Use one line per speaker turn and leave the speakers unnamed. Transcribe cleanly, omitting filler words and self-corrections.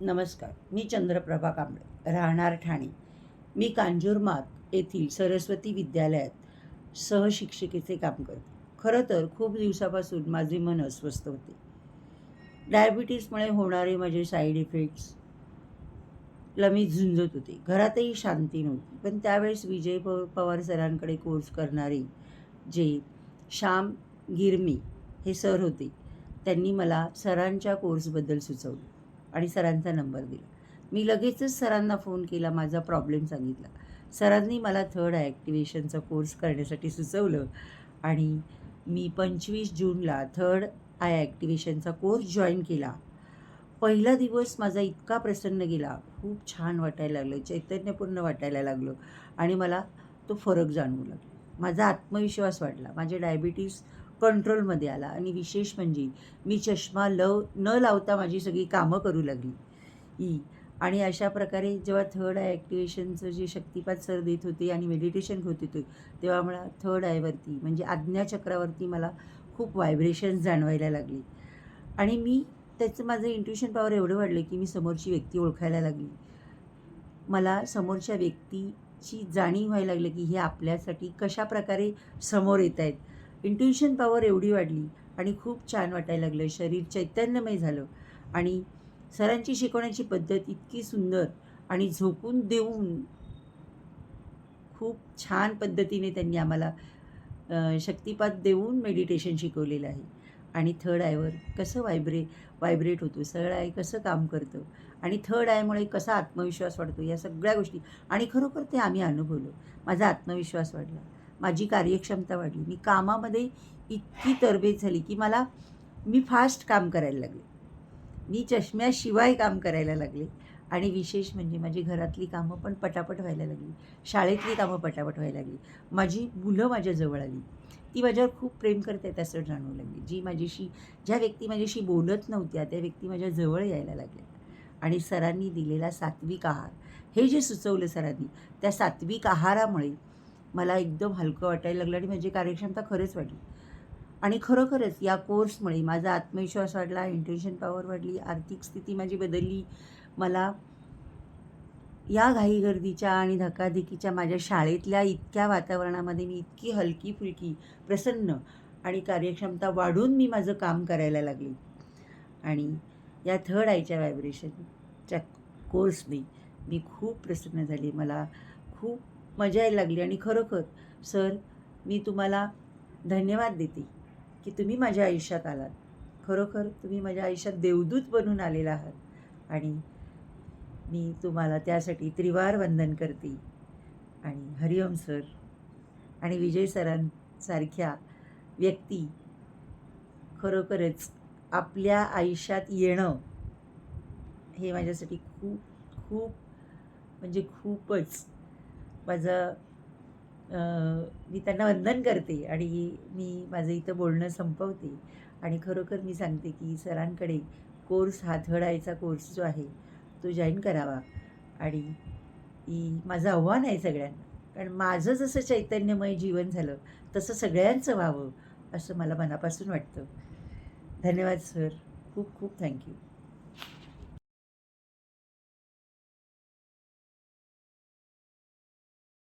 नमस्कार. मी चंद्रप्रभा कांबळे, राहणार ठाणे. मी कांजूरमार्ग येथील सरस्वती विद्यालयात सहशिक्षिकेचे काम करते. खरं तर खूप दिवसापासून माझे मन अस्वस्थ होते. डायबिटीजमुळे होणारे माझे साईड इफेक्ट्सला मी झुंजत होते. घरातही शांती नव्हती. पण त्यावेळेस विजय पवार सरांकडे कोर्स करणारे जे श्याम गिरमी हे सर होते, त्यांनी मला सरांच्या कोर्सबद्दल सुचवलं आणि सरांचा नंबर दिला. मी लगेचच सरांना फोन केला, माझा प्रॉब्लेम सांगितला. सरांनी मला थर्ड आय ॲक्टिव्हेशनचा कोर्स करण्यासाठी सुचवलं आणि मी 25 जूनला थर्ड आय ॲक्टिव्हेशनचा कोर्स जॉईन केला. पहिला दिवस माझा इतका प्रसन्न गेला, खूप छान वाटायला लागलं, चैतन्यपूर्ण वाटायला लागलं आणि मला तो फरक जाणवू लागला. माझा आत्मविश्वास वाढला, माझे डायबिटीज कंट्रोलमध्ये आला आणि विशेष म्हणजे मी चष्मा न लावता माझी सगळी कामं करू लागली आणि अशा प्रकारे जेव्हा थर्ड आय ॲक्टिव्हेशनचं जे शक्तिपात सर देत होते आणि मेडिटेशन होत होते, तेव्हा मला थर्ड आयवरती म्हणजे आज्ञाचक्रावरती मला खूप व्हायब्रेशन्स जाणवायला लागले आणि मी त्याचं माझं इंट्युशन पॉवर एवढं वाढलं की मी समोरची व्यक्ती ओळखायला लागली. मला समोरच्या व्यक्तीची जाणीव व्हायला लागली की हे आपल्यासाठी कशाप्रकारे समोर येत आहेत. इंट्युशन पॉवर एवढी वाढली आणि खूप छान वाटायला लागलं. शरीर चैतन्यमय झालं आणि सरांची शिकवण्याची पद्धत इतकी सुंदर आणि झोकून देऊन खूप छान पद्धतीने त्यांनी आम्हाला शक्तिपात देऊन मेडिटेशन शिकवलेलं आहे आणि थर्ड आयवर कसं व्हायब्रेट होतो, थर्ड आय कसं काम करतं आणि थर्ड आयमुळे कसा आत्मविश्वास वाढतो, या सगळ्या गोष्टी आणि खरोखर ते आम्ही अनुभवलं. माझा आत्मविश्वास वाढला, माझी कार्यक्षमता वाढली, मी कामामध्ये इतकी तरबेज झाली की मी फास्ट काम करायला लागले, मी चष्म्याशिवाय काम करायला लागले आणि विशेष म्हणजे माझी घरातली कामं पण पटापट व्हायला लागली, शाळेतली कामं पटापट व्हायला लागली, माझी मुलं माझ्या जवळ आली, ती माझ्यावर खूप प्रेम करतात असं जाणवू लागली. ज्या व्यक्ती माझ्याशी बोलत नव्हत्या त्या व्यक्ती माझ्या जवळ यायला लागल्या आणि सरांनी दिलेला सात्विक आहार, हे जे सुचवलं सरांनी, त्या सात्विक आहारामुळे मला एकदम हलकं वाटायला लागलं आणि माझी कार्यक्षमता खरंच वाढली आणि खरोखरच या कोर्समुळे माझा आत्मविश्वास वाढला, इंट्युशन पॉवर वाढली, आर्थिक स्थिती माझी बदलली. मला या घाईगर्दीच्या आणि धकाधकीच्या माझ्या शाळेतल्या इतक्या वातावरणामध्ये मी इतकी हलकी-फुलकी, प्रसन्न आणि कार्यक्षमता वाढून मी माझं काम करायला लागले आणि या थर्ड आयच्या व्हायब्रेशनच्या कोर्सने मी खूप प्रसन्न झाले. मला खूप मजा यायला लागली आणि खरोखर सर, मी तुम्हाला धन्यवाद देते की तुम्ही माझ्या आयुष्यात आलात. खरोखर तुम्ही माझ्या आयुष्यात देवदूत बनून आलेला आहात आणि मी तुम्हाला त्यासाठी त्रिवार वंदन करते आणि हरिओम सर आणि विजय सरांसारख्या व्यक्ती खरोखरच आपल्या आयुष्यात येणं हे माझ्यासाठी खूप खूप म्हणजे खूपच माझं मी त्यांना वंदन करते आणि मी माझं इथं बोलणं संपवते आणि खरोखर मी सांगते की सरांकडे कोर्स हा थर्ड आयचा कोर्स जो आहे तो जॉईन करावा आणि माझं आव्हान आहे सगळ्यांना. कारण माझं जसं चैतन्यमय जीवन झालं तसं सगळ्यांचं व्हावं असं मला मनापासून वाटतं. धन्यवाद सर. खूप खूप थँक्यू.